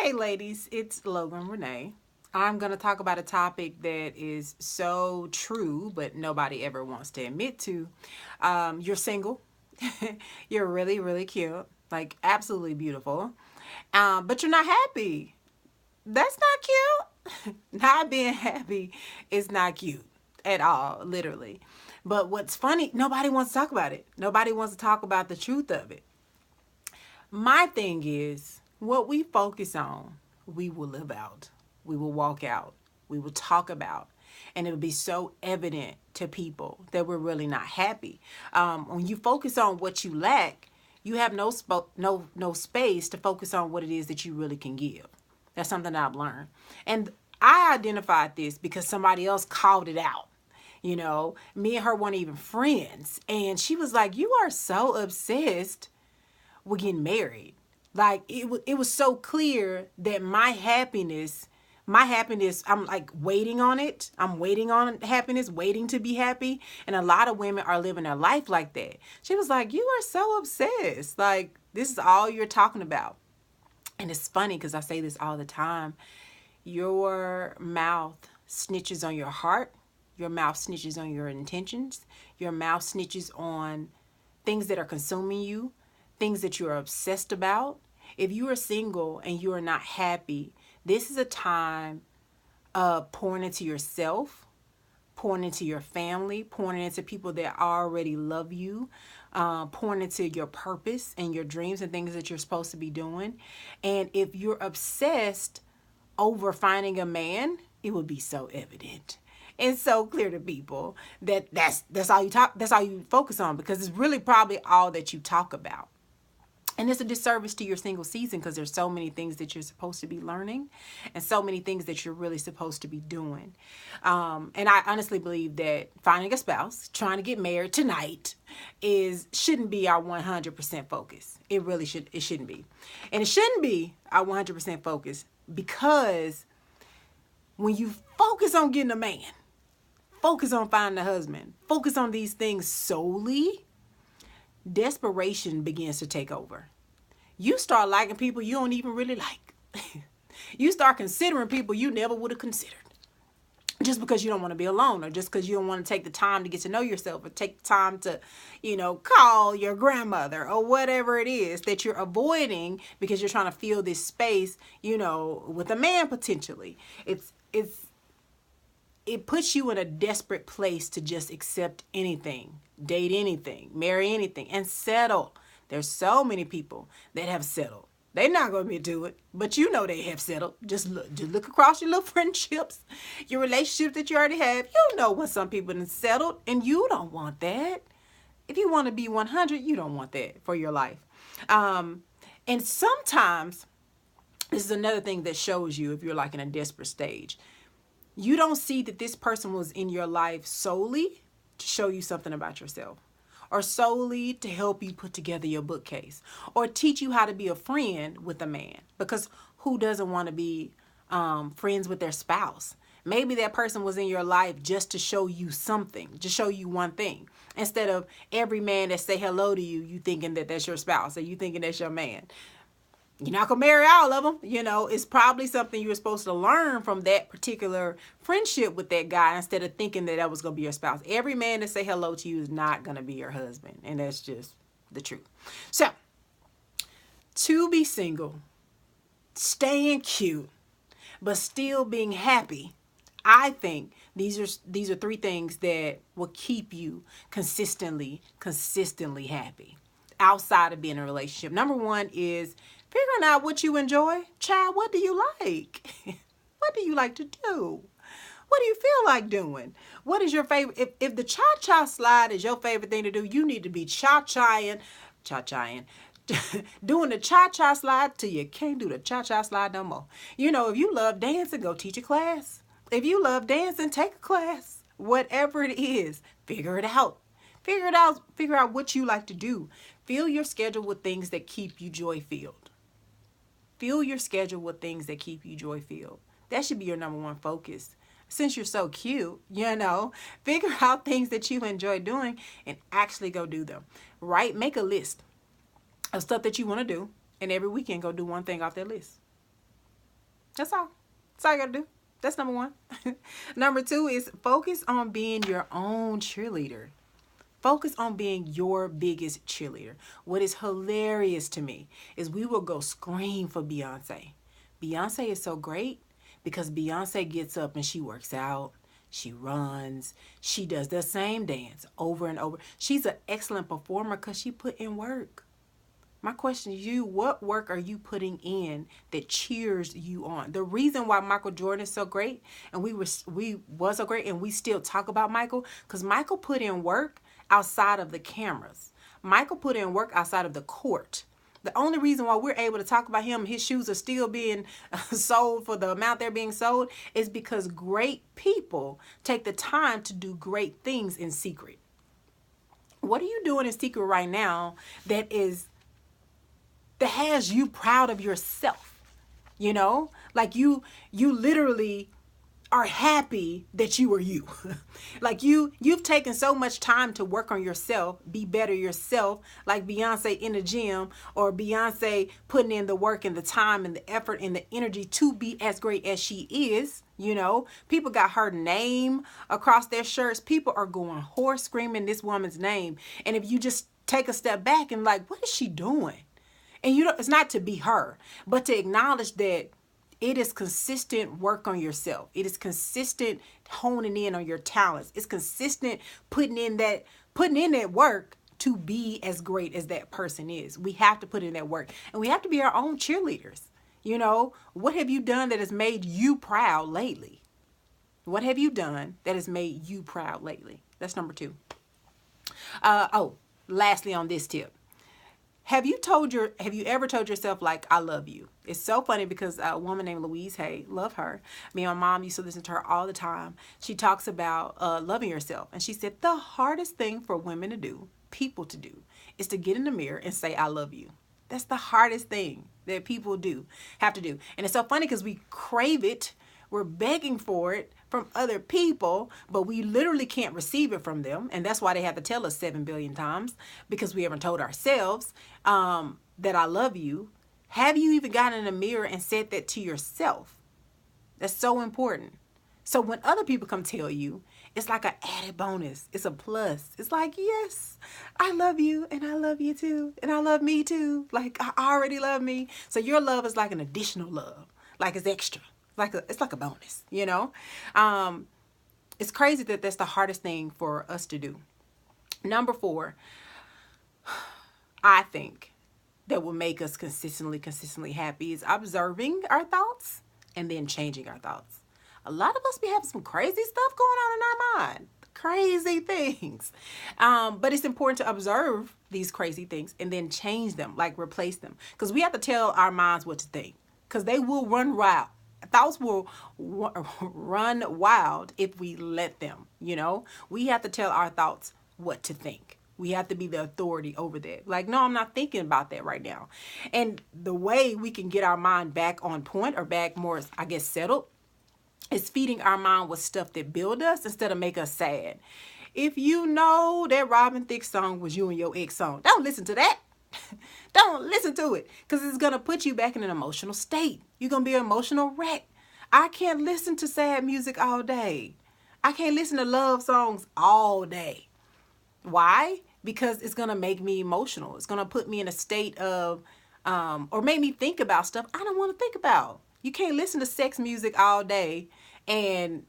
Hey ladies, it's Logan Renee. I'm going to talk about a topic that is so true, but nobody ever wants to admit to. You're single. You're really, really cute, like absolutely beautiful, but you're not happy. That's not cute. Not being happy is not cute at all, literally. But what's funny, nobody wants to talk about it. Nobody wants to talk about the truth of it. My thing is, what we focus on, we will live out. We will walk out. We will talk about. And it will be so evident to people that we're really not happy. When you focus on what you lack, you have no space to focus on what it is that you really can give. That's something that I've learned. And I identified this because somebody else called it out. Me and her weren't even friends. And she was like, "You are so obsessed with getting married." Like it was so clear that my happiness, I'm like waiting on it. I'm waiting on happiness, waiting to be happy. And a lot of women are living their life like that. She was like, "You are so obsessed. Like, this is all you're talking about." And it's funny because I say this all the time. Your mouth snitches on your heart. Your mouth snitches on your intentions. Your mouth snitches on things that are consuming you, things that you're obsessed about. If you are single and you are not happy, this is a time of pouring into yourself, pouring into your family, pouring into people that already love you, pouring into your purpose and your dreams and things that you're supposed to be doing. And if you're obsessed over finding a man, it would be so evident and so clear to people that that's all you focus on, because it's really probably all that you talk about. And it's a disservice to your single season because there's so many things that you're supposed to be learning and so many things that you're really supposed to be doing. And I honestly believe that finding a spouse, trying to get married tonight shouldn't be our 100% focus. It shouldn't be. And it shouldn't be our 100% focus because when you focus on getting a man, focus on finding a husband, focus on these things solely, desperation begins to take over. You start liking people you don't even really like. You start considering people you never would have considered. Just because you don't want to be alone, or just because you don't want to take the time to get to know yourself, or take the time to, call your grandmother, or whatever it is that you're avoiding because you're trying to fill this space, with a man potentially. It puts you in a desperate place to just accept anything, date anything, marry anything, and settle. There's so many people that have settled. They're not going to admit to it, but they have settled. Just look across your little friendships, your relationships that you already have. You know when some people have settled, and you don't want that. If you want to be 100, you don't want that for your life. And sometimes, this is another thing that shows you if you're like in a desperate stage. You don't see that this person was in your life solely to show you something about yourself, or solely to help you put together your bookcase, or teach you how to be a friend with a man. Because who doesn't want to be friends with their spouse? Maybe that person was in your life just to show you something, just show you one thing. Instead of every man that say hello to you, you thinking that that's your spouse, or you thinking that's your man. You're not going to marry all of them. It's probably something you were supposed to learn from that particular friendship with that guy, instead of thinking that was going to be your spouse. Every man that say hello to you is not going to be your husband. And that's just the truth. So, to be single, staying cute, but still being happy, I think these are three things that will keep you consistently happy outside of being in a relationship. Number one is figuring out what you enjoy. Child, what do you like? What do you like to do? What do you feel like doing? What is your favorite? If the cha-cha slide is your favorite thing to do, you need to be cha-chaing, doing the cha-cha slide till you can't do the cha-cha slide no more. If you love dancing, go teach a class. If you love dancing, take a class. Whatever it is, figure it out. Figure out what you like to do. Fill your schedule with things that keep you joy-filled. Fill your schedule with things that keep you joy-filled. That should be your number one focus. Since you're so cute, figure out things that you enjoy doing and actually go do them. Right? Make a list of stuff that you want to do, and every weekend go do one thing off that list. That's all. That's all you gotta do. That's number one. Number two is focus on being your own cheerleader. Focus on being your biggest cheerleader. What is hilarious to me is we will go scream for Beyonce. Beyonce is so great because Beyonce gets up and she works out, she runs, she does the same dance over and over. She's an excellent performer because she put in work. My question to you, what work are you putting in that cheers you on? The reason why Michael Jordan is so great, and we was so great, and we still talk about Michael, because Michael put in work outside of the cameras. Michael put in work outside of the court. The only reason why we're able to talk about him, his shoes are still being sold for the amount they're being sold, is because great people take the time to do great things in secret. What are you doing in secret right now that has you proud of yourself? You know, like you literally are happy that you are you. Like you've taken so much time to work on yourself, be better yourself, like Beyonce in the gym, or Beyonce putting in the work and the time and the effort and the energy to be as great as she is. You know, people got her name across their shirts. People are going horse screaming this woman's name. And if you just take a step back and like, what is she doing? And it's not to be her, but to acknowledge that it is consistent work on yourself. It is consistent honing in on your talents. It's consistent putting in that work to be as great as that person is. We have to put in that work, and we have to be our own cheerleaders. You know, what have you done that has made you proud lately? What have you done that has made you proud lately? That's number two. Lastly on this tip. Have you ever told yourself, like, I love you? It's so funny because a woman named Louise Hay, love her. Me and my mom used to listen to her all the time. She talks about loving yourself. And she said, the hardest thing for women to do, people to do, is to get in the mirror and say, I love you. That's the hardest thing that people have to do. And it's so funny because we crave it. We're begging for it from other people, but we literally can't receive it from them. And that's why they have to tell us 7 billion times, because we haven't told ourselves that I love you. Have you even gotten in the mirror and said that to yourself? That's so important. So when other people come tell you, it's like an added bonus. It's a plus. It's like, yes, I love you and I love you too. And I love me too. Like, I already love me. So your love is like an additional love. Like it's extra. It's like a bonus, you know? It's crazy that that's the hardest thing for us to do. Number 4, I think that will make us consistently happy is observing our thoughts and then changing our thoughts. A lot of us be having some crazy stuff going on in our mind. Crazy things. But it's important to observe these crazy things and then change them, like replace them. Because we have to tell our minds what to think. Because they will run wild. Thoughts will run wild if we let them, you know. We have to tell our thoughts what to think. We have to be the authority over that. Like, no, I'm not thinking about that right now. And the way we can get our mind back on point or back more, I guess, settled is feeding our mind with stuff that build us instead of make us sad. If you know that Robin Thicke song was you and your ex song, don't listen to that. Don't listen to it, because it's going to put you back in an emotional state. You're going to be an emotional wreck. I can't listen to sad music all day. I can't listen to love songs all day. Why? Because it's going to make me emotional. It's going to put me in a state of, or make me think about stuff I don't want to think about. You can't listen to sex music all day and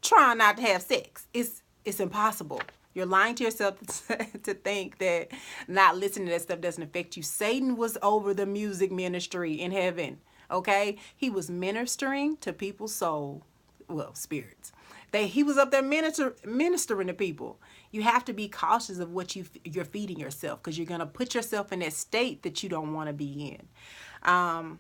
try not to have sex. It's impossible. You're lying to yourself to think that not listening to that stuff doesn't affect you. Satan was over the music ministry in heaven, okay? He was ministering to people's soul, well, spirits. He was up there ministering to people. You have to be cautious of what you're feeding yourself, because you're going to put yourself in that state that you don't want to be in.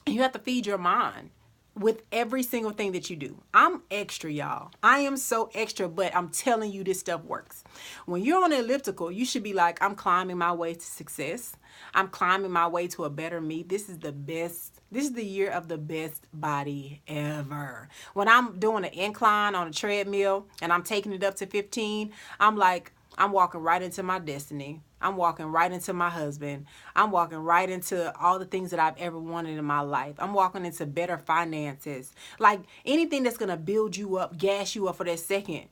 You have to feed your mind with every single thing that you do. I'm extra, y'all. I am so extra, but I'm telling you, this stuff works. When you're on the elliptical, you should be like, I'm climbing my way to success. I'm climbing my way to a better me. This is the best. This is the year of the best body ever. When I'm doing an incline on a treadmill and I'm taking it up to 15, I'm like, I'm walking right into my destiny. I'm walking right into my husband. I'm walking right into all the things that I've ever wanted in my life. I'm walking into better finances. Like anything that's going to build you up, gas you up for that second.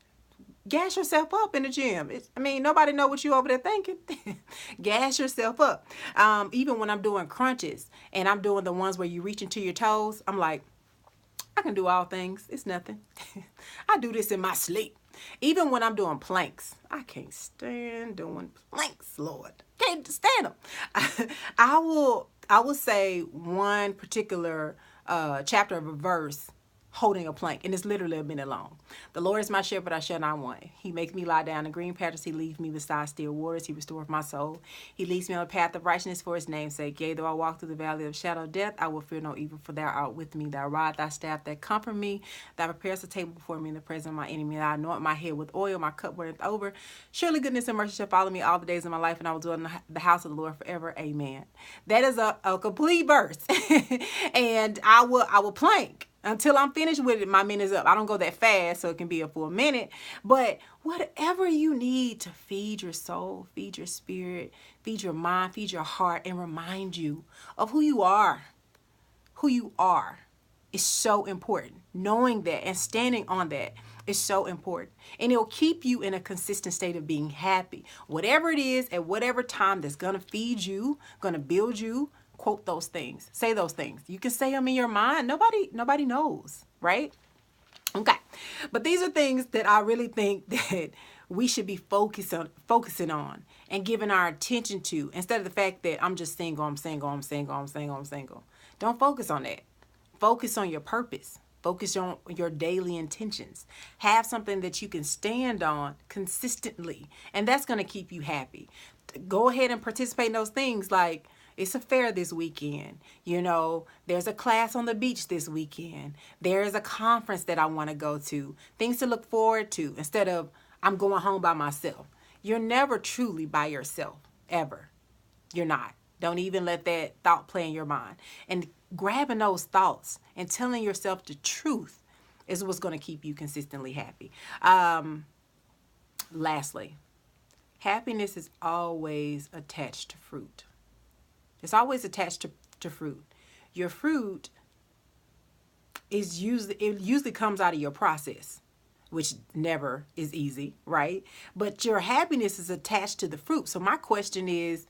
Gas yourself up in the gym. Nobody know what you over there thinking. Gas yourself up. Even when I'm doing crunches and I'm doing the ones where you reach into your toes, I'm like, I can do all things. It's nothing. I do this in my sleep. Even when I'm doing planks, I can't stand doing planks, Lord. Can't stand them. I will say one particular chapter of a verse holding a plank, and it's literally a minute long. The Lord is my shepherd, I shall not want. He makes me lie down in green pastures. He leads me beside still waters. He restores my soul. He leads me on the path of righteousness for his name's sake. Yea, though I walk through the valley of shadow of death, I will fear no evil, for thou art with me. Thy rod, thy staff, that comfort me. Thou preparest a table before me in the presence of my enemy. Thou anoint my head with oil, my cup runneth over. Surely goodness and mercy shall follow me all the days of my life, and I will dwell in the house of the Lord forever. Amen. That is a complete verse. And I will plank until I'm finished with it. My minute's up. I don't go that fast, so it can be a full minute. But whatever you need to feed your soul, feed your spirit, feed your mind, feed your heart, and remind you of who you are. Who you are is so important. Knowing that and standing on that is so important. And it'll keep you in a consistent state of being happy. Whatever it is, at whatever time that's going to feed you, going to build you, quote those things. Say those things. You can say them in your mind. Nobody knows, right? Okay. But these are things that I really think that we should be focusing on and giving our attention to, instead of the fact that I'm just single, I'm single, I'm single, I'm single, I'm single. Don't focus on that. Focus on your purpose. Focus on your daily intentions. Have something that you can stand on consistently, and that's going to keep you happy. Go ahead and participate in those things, like it's a fair this weekend. There's a class on the beach this weekend. There's a conference that I want to go to. Things to look forward to instead of I'm going home by myself. You're never truly by yourself, ever. You're not. Don't even let that thought play in your mind. And grabbing those thoughts and telling yourself the truth is what's going to keep you consistently happy. Lastly, happiness is always attached to fruit. It's always attached to fruit. Your fruit usually comes out of your process, which never is easy, right? But your happiness is attached to the fruit. So my question is,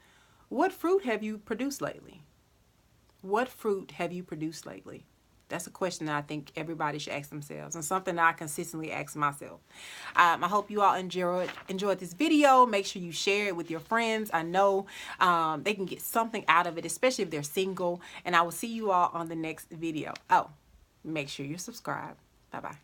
what fruit have you produced lately? What fruit have you produced lately? That's a question that I think everybody should ask themselves, and something that I consistently ask myself. I hope you all enjoyed this video. Make sure you share it with your friends. I know they can get something out of it, especially if they're single. And I will see you all on the next video. Oh, make sure you're subscribed. Bye-bye.